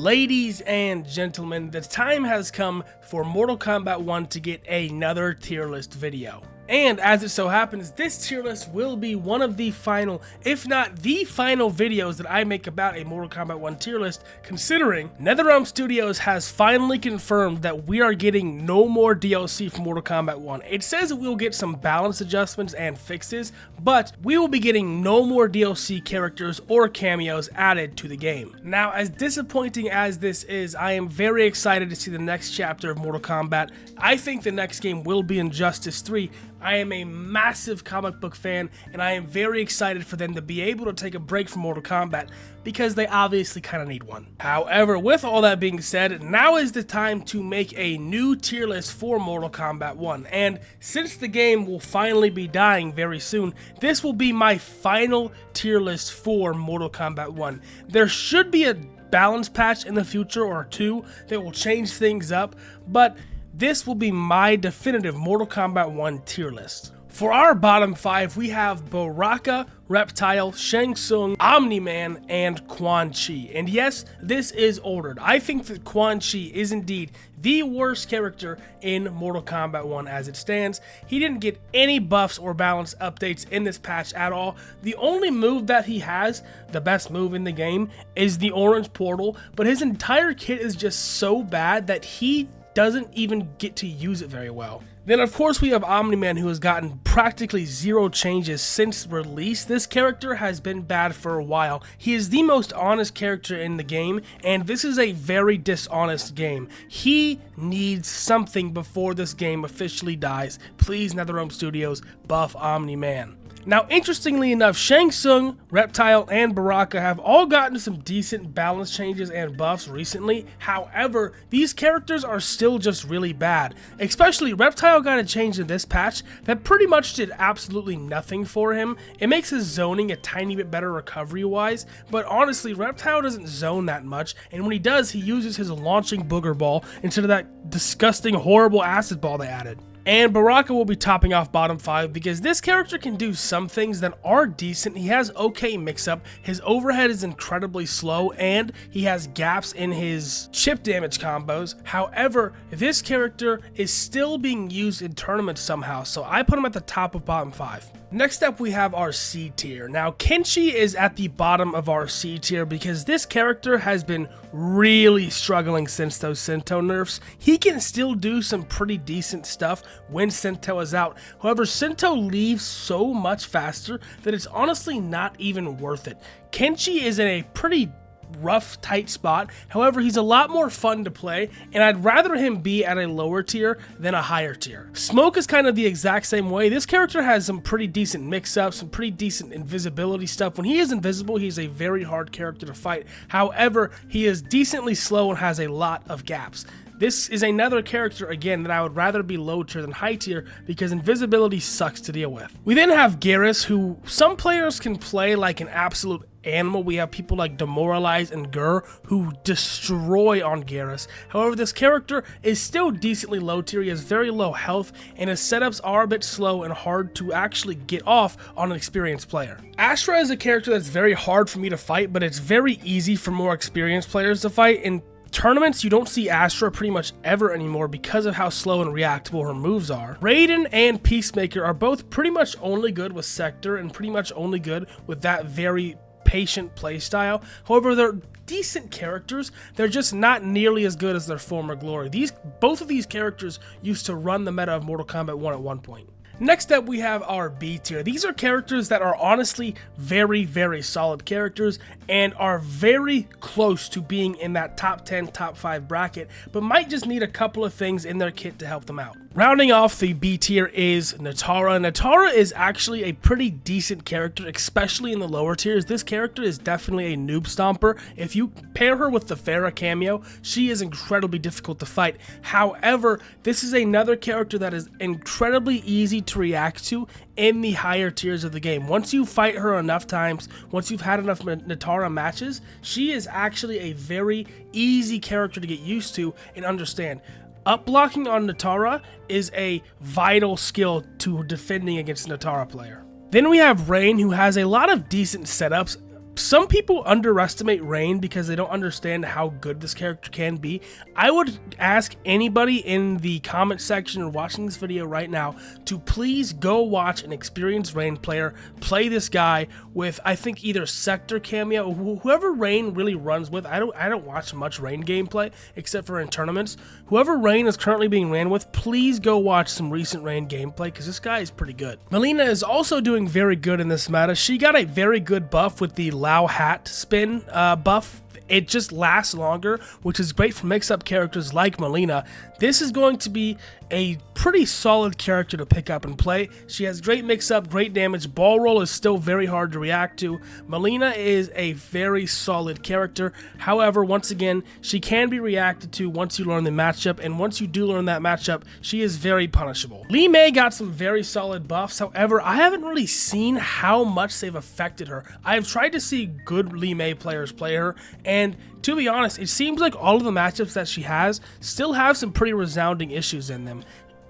Ladies and gentlemen, the time has come for Mortal Kombat 1 to get another tier list video. And as it so happens, this tier list will be one of the final, if not the final videos that I make about a Mortal Kombat 1 tier list, considering NetherRealm Studios has finally confirmed that we are getting no more DLC for Mortal Kombat 1. It says that we'll get some balance adjustments and fixes, but we will be getting no more DLC characters or cameos added to the game. Now, as disappointing as this is, I am very excited to see the next chapter of Mortal Kombat. I think the next game will be Injustice 3. I am a massive comic book fan, and I am very excited for them to be able to take a break from Mortal Kombat, because they obviously kind of need one. However, with all that being said, now is the time to make a new tier list for Mortal Kombat 1, and since the game will finally be dying very soon, this will be my final tier list for Mortal Kombat 1. There should be a balance patch in the future or two that will change things up, but this will be my definitive Mortal Kombat 1 tier list. For our bottom 5, we have Baraka, Reptile, Shang Tsung, Omni-Man, and Quan Chi. And yes, this is ordered. I think that Quan Chi is indeed the worst character in Mortal Kombat 1 as it stands. He didn't get any buffs or balance updates in this patch at all. The only move that he has, the best move in the game, is the orange portal, but his entire kit is just so bad that he doesn't even get to use it very well. Then of course we have Omni-Man, who has gotten practically zero changes since release. This character has been bad for a while. He is the most honest character in the game, and this is a very dishonest game. He needs something before this game officially dies. Please, NetherRealm Studios, buff Omni-Man. Now, interestingly enough, Shang Tsung, Reptile, and Baraka have all gotten some decent balance changes and buffs recently. However, these characters are still just really bad. Especially Reptile got a change in this patch that pretty much did absolutely nothing for him. It makes his zoning a tiny bit better recovery-wise, but honestly, Reptile doesn't zone that much, and when he does, he uses his launching booger ball instead of that disgusting, horrible acid ball they added. And Baraka will be topping off bottom 5 because this character can do some things that are decent. He has okay mix-up, his overhead is incredibly slow, and he has gaps in his chip damage combos. However, this character is still being used in tournaments somehow, so I put him at the top of bottom 5. Next up, we have our C tier. Now, Kenshi is at the bottom of our C tier because this character has been really struggling since those Sento nerfs. He can still do some pretty decent stuff when Sento is out. However, Sento leaves so much faster that it's honestly not even worth it. Kenshi is in a pretty rough, tight spot. However, he's a lot more fun to play, and I'd rather him be at a lower tier than a higher tier. Smoke is kind of the exact same way. This character has some pretty decent mix-ups, some pretty decent invisibility stuff. When he is invisible, he's a very hard character to fight. However, he is decently slow and has a lot of gaps. This is another character, again, that I would rather be low tier than high tier because invisibility sucks to deal with. We then have Garrus, who some players can play like an absolute animal. We have people like Demoralize and Gur who destroy on Garrus. However, this character is still decently low tier. He has very low health, and his setups are a bit slow and hard to actually get off on an experienced player. Astra is a character that's very hard for me to fight, but it's very easy for more experienced players to fight. In tournaments, you don't see Astra pretty much ever anymore because of how slow and reactable her moves are. Raiden and Peacemaker are both pretty much only good with Sector and pretty much only good with that very patient playstyle. However, they're decent characters. They're just not nearly as good as their former glory. Both of these characters used to run the meta of Mortal Kombat 1 at one point. Next up, we have our B tier. These are characters that are honestly very, very solid characters and are very close to being in that top 10, top 5 bracket, but might just need a couple of things in their kit to help them out. Rounding off the B tier is Natara. Natara is actually a pretty decent character, especially in the lower tiers. This character is definitely a noob stomper. If you pair her with the Pharah cameo, she is incredibly difficult to fight. However, this is another character that is incredibly easy to react to in the higher tiers of the game. Once you fight her enough times, once you've had enough Natara matches, she is actually a very easy character to get used to and understand. Up blocking on Natara is a vital skill to defending against a Natara player. Then we have Rain, who has a lot of decent setups. Some people underestimate Rain because they don't understand how good this character can be. I would ask anybody in the comment section or watching this video right now to please go watch an experienced Rain player play this guy with, I think, either Sector cameo, whoever Rain really runs with. I don't watch much Rain gameplay except for in tournaments. Whoever Rain is currently being ran with, please go watch some recent Rain gameplay because this guy is pretty good. Mileena is also doing very good in this meta. She got a very good buff with the Lao hat spin buff. It just lasts longer, which is great for mix-up characters like Mileena. This is going to be a pretty solid character to pick up and play. She has great mix-up, great damage. Ball roll is still very hard to react to. Mileena is a very solid character. However, once again, she can be reacted to once you learn the matchup, and once you do learn that matchup, she is very punishable. Li Mei got some very solid buffs. However, I haven't really seen how much they've affected her. I've tried to see good Li Mei players play her, and to be honest, it seems like all of the matchups that she has still have some pretty resounding issues in them.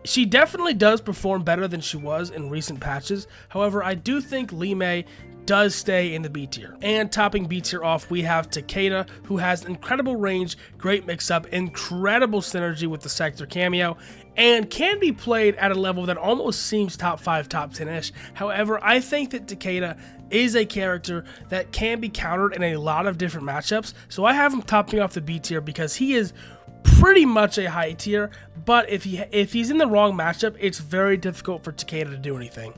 She definitely does perform better than she was in recent patches. However, I do think Li Mei does stay in the B tier. And topping B tier off, we have Takeda, who has incredible range, great mix-up, incredible synergy with the Sector cameo, and can be played at a level that almost seems top 5, top 10-ish. However, I think that Takeda is a character that can be countered in a lot of different matchups, so I have him topping off the B tier because he is pretty much a high tier, but if he's in the wrong matchup, it's very difficult for Takeda to do anything.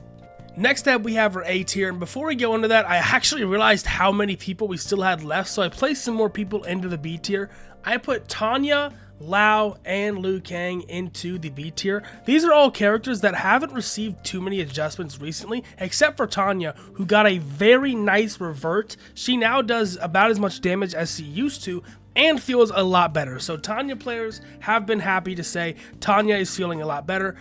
Next up, we have our A tier, and before we go into that, I actually realized how many people we still had left, so I placed some more people into the B tier. I put Tanya, Lao, and Liu Kang into the B tier. These are all characters that haven't received too many adjustments recently, except for Tanya, who got a very nice revert. She now does about as much damage as she used to, and feels a lot better. So Tanya players have been happy to say Tanya is feeling a lot better.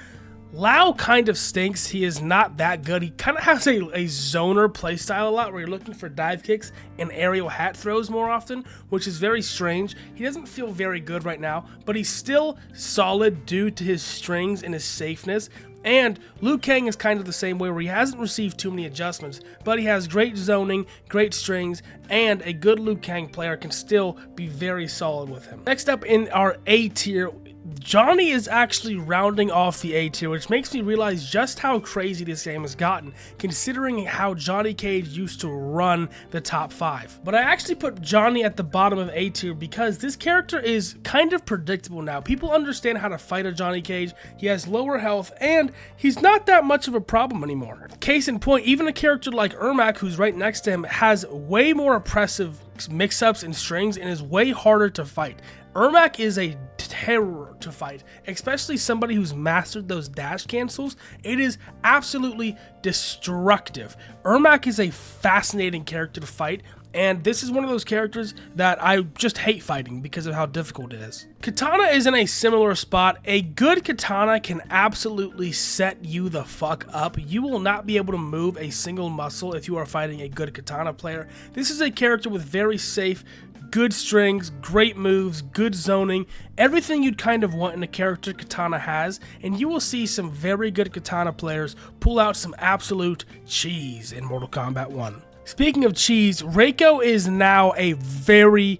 Lao kind of stinks. He is not that good. He kind of has a zoner playstyle a lot where you're looking for dive kicks and aerial hat throws more often, which is very strange. He doesn't feel very good right now, but he's still solid due to his strings and his safeness. And Liu Kang is kind of the same way, where he hasn't received too many adjustments, but he has great zoning, great strings, and a good Liu Kang player can still be very solid with him. Next up in our A tier, Johnny is actually rounding off the A tier, which makes me realize just how crazy this game has gotten, considering how Johnny Cage used to run the top 5. But I actually put Johnny at the bottom of A tier because this character is kind of predictable now. People understand how to fight a Johnny Cage. He has lower health, and he's not that much of a problem anymore. Case in point, even a character like Ermac, who's right next to him, has way more oppressive mix-ups and strings and is way harder to fight. Ermac is a terror to fight, especially somebody who's mastered those dash cancels. It is absolutely destructive. Ermac is a fascinating character to fight, and this is one of those characters that I just hate fighting because of how difficult it is. Katana is in a similar spot. A good katana can absolutely set you the fuck up. You will not be able to move a single muscle if you are fighting a good katana player. This is a character with very safe, good strings, great moves, good zoning, everything you'd kind of want in a character Katana has, and you will see some very good Katana players pull out some absolute cheese in Mortal Kombat 1. Speaking of cheese, Reiko is now a very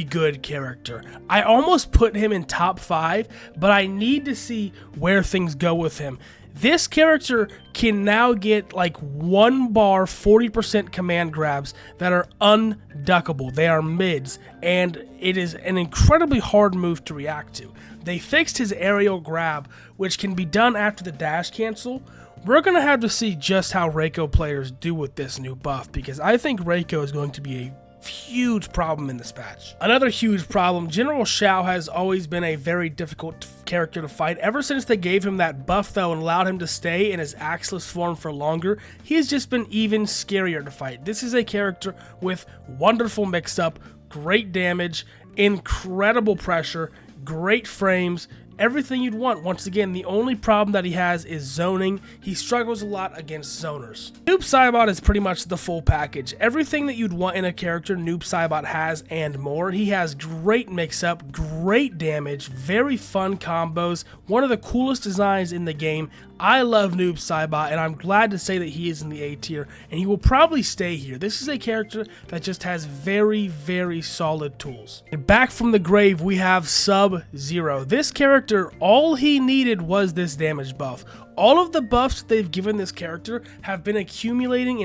good character. I almost put him in top 5, but I need to see where things go with him. This character can now get like 1 bar 40% command grabs that are unduckable. They are mids, and it is an incredibly hard move to react to. They fixed his aerial grab, which can be done after the dash cancel. We're going to have to see just how Reiko players do with this new buff, because I think Reiko is going to be a huge problem in this patch. Another huge problem, General Shao has always been a very difficult character to fight. Ever since they gave him that buff though and allowed him to stay in his axeless form for longer, he's just been even scarier to fight. This is a character with wonderful mix-up, great damage, incredible pressure, great frames, everything you'd want. Once again, the only problem that he has is zoning. He struggles a lot against zoners. Noob Saibot is pretty much the full package. Everything that you'd want in a character, Noob Saibot has and more. He has great mix-up, great damage, very fun combos, one of the coolest designs in the game. I love Noob Saibot, and I'm glad to say that he is in the A tier, and he will probably stay here. This is a character that just has very, very solid tools. And back from the grave, we have Sub-Zero. This character, all he needed was this damage buff. All of the buffs they've given this character have been accumulating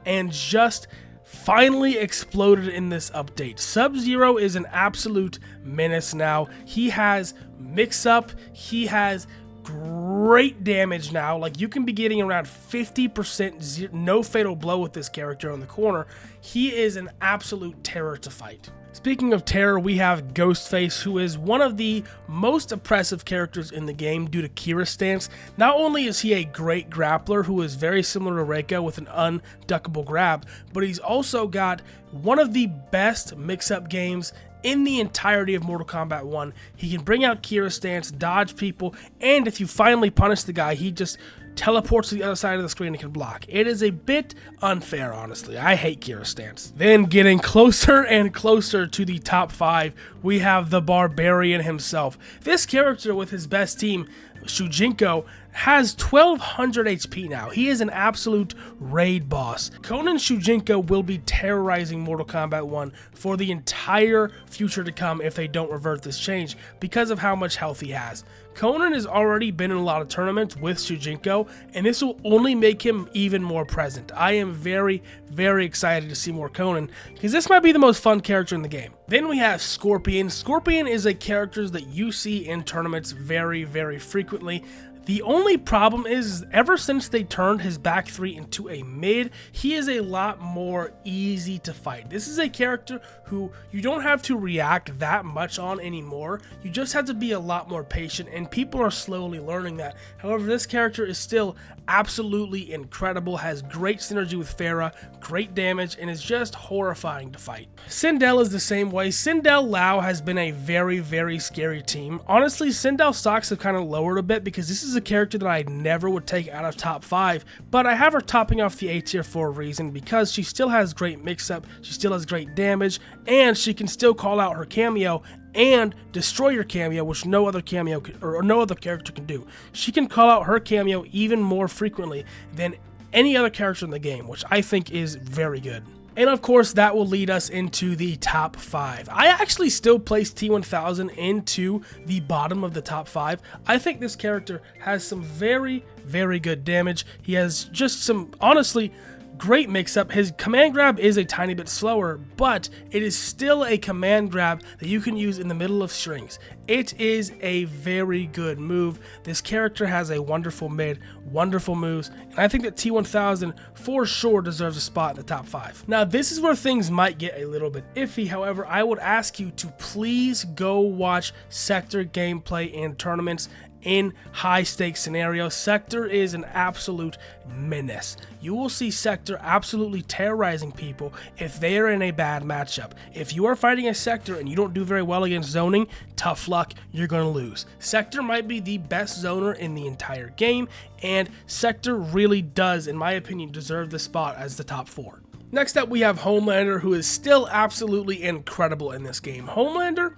and just finally exploded in this update. Sub-Zero is an absolute menace now. He has mix-up, he has great damage now. Like, you can be getting around 50% no fatal blow with this character on the corner. He is an absolute terror to fight. Speaking of terror, we have Ghostface, who is one of the most oppressive characters in the game due to Kira's stance. Not only is he a great grappler who is very similar to Reiko with an unduckable grab, but he's also got one of the best mix-up games in the entirety of Mortal Kombat 1. He can bring out Kira's stance, dodge people, and if you finally punish the guy, he just teleports to the other side of the screen and can block. It is a bit unfair, honestly. I hate Kira's stance. Then getting closer and closer to the top 5, we have the Barbarian himself. This character with his best team, Shujinko, has 1200 HP now. He is an absolute raid boss. Conan Shujinko will be terrorizing Mortal Kombat 1 for the entire future to come if they don't revert this change because of how much health he has. Conan has already been in a lot of tournaments with Shujinko, and this will only make him even more present. I am very, very excited to see more Conan, because this might be the most fun character in the game. Then we have Scorpion. Scorpion is a character that you see in tournaments very, very frequently. The only problem is, ever since they turned his back 3 into a mid, he is a lot more easy to fight. This is a character who you don't have to react that much on anymore. You just have to be a lot more patient, and people are slowly learning that. However, this character is still absolutely incredible, has great synergy with Farah, great damage, and is just horrifying to fight. Sindel is the same way. Sindel Lao has been a very, very scary team. Honestly, Sindel stocks have kind of lowered a bit because this is a character that I never would take out of top 5, but I have her topping off the A tier for a reason, because she still has great mix-up, she still has great damage, and she can still call out her cameo and destroy your cameo, which no other cameo or no other character can do. She can call out her cameo even more frequently than any other character in the game, which I think is very good. And of course, that will lead us into the top 5. I actually still place T1000 into the bottom of the top 5. I think this character has some very, very good damage. He has just some, honestly, great mix-up. His command grab is a tiny bit slower, but it is still a command grab that you can use in the middle of strings. It is a very good move. This character has a wonderful mid, wonderful moves, and I think that T1000 for sure deserves a spot in the top 5. Now, this is where things might get a little bit iffy. However, I would ask you to please go watch Sector gameplay in tournaments in high-stakes scenarios. Sector is an absolute menace. You will see Sector absolutely terrorizing people if they are in a bad matchup. If you are fighting a Sector and you don't do very well against zoning, tough luck, you're going to lose. Sector might be the best zoner in the entire game, and Sector really does, in my opinion, deserve the spot as the top 4. Next up, we have Homelander, who is still absolutely incredible in this game. Homelander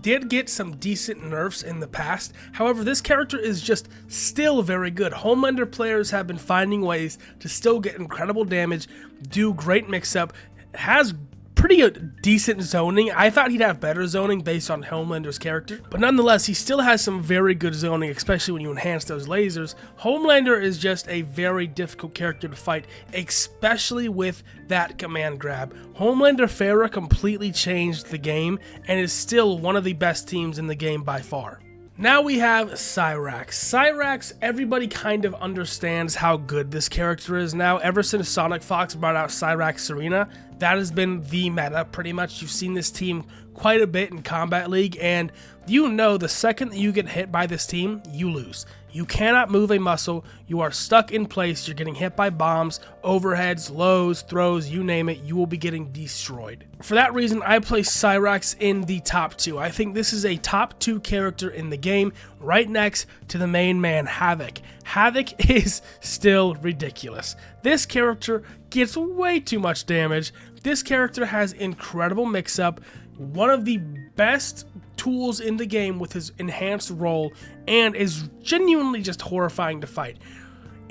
did get some decent nerfs in the past. However, this character is just still very good. Homelander players have been finding ways to still get incredible damage, do great mix-up, has pretty decent zoning. I thought he'd have better zoning based on Homelander's character, but nonetheless, he still has some very good zoning, especially when you enhance those lasers. Homelander is just a very difficult character to fight, especially with that command grab. Homelander Farah completely changed the game and is still one of the best teams in the game by far. Now we have Cyrax. Cyrax, everybody kind of understands how good this character is now. Ever since Sonic Fox brought out Cyrax Serena, that has been the meta pretty much. You've seen this team quite a bit in Combat League, and you know the second that you get hit by this team, you lose. You cannot move a muscle, you are stuck in place, you're getting hit by bombs, overheads, lows, throws, you name it, you will be getting destroyed. For that reason, I place Cyrax in the top 2. I think this is a top 2 character in the game, right next to the main man, Havoc. Havoc is still ridiculous. This character gets way too much damage. This character has incredible mix-up, one of the best tools in the game with his enhanced role and is genuinely just horrifying to fight.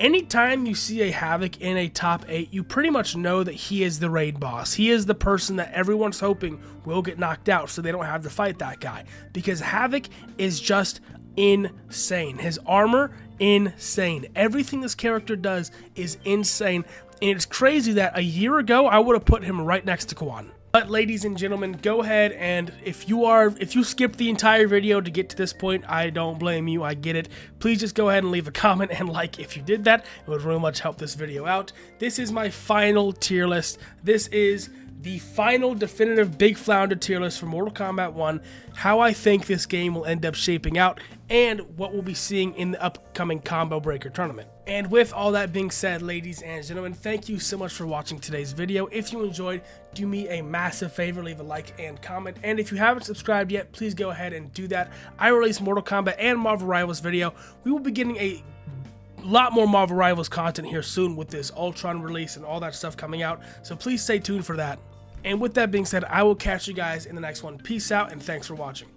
Anytime you see a Havoc in a top 8, you pretty much know that he is the raid boss. He is the person that everyone's hoping will get knocked out so they don't have to fight that guy. Because Havoc is just insane. His armor, insane. Everything this character does is insane. And it's crazy that a year ago, I would have put him right next to Quan. But ladies and gentlemen, go ahead and if you skipped the entire video to get to this point, I don't blame you, I get it. Please just go ahead and leave a comment and like if you did that. It would really much help this video out. This is my final tier list. This is the final definitive Big Flounder tier list for Mortal Kombat 1, how I think this game will end up shaping out, and what we'll be seeing in the upcoming Combo Breaker tournament. And with all that being said, ladies and gentlemen, thank you so much for watching today's video. If you enjoyed, do me a massive favor, leave a like and comment. And if you haven't subscribed yet, please go ahead and do that. I release Mortal Kombat and Marvel Rivals video. We will be getting a lot more Marvel Rivals content here soon with this Ultron release and all that stuff coming out. So please stay tuned for that. And with that being said, I will catch you guys in the next one. Peace out and thanks for watching.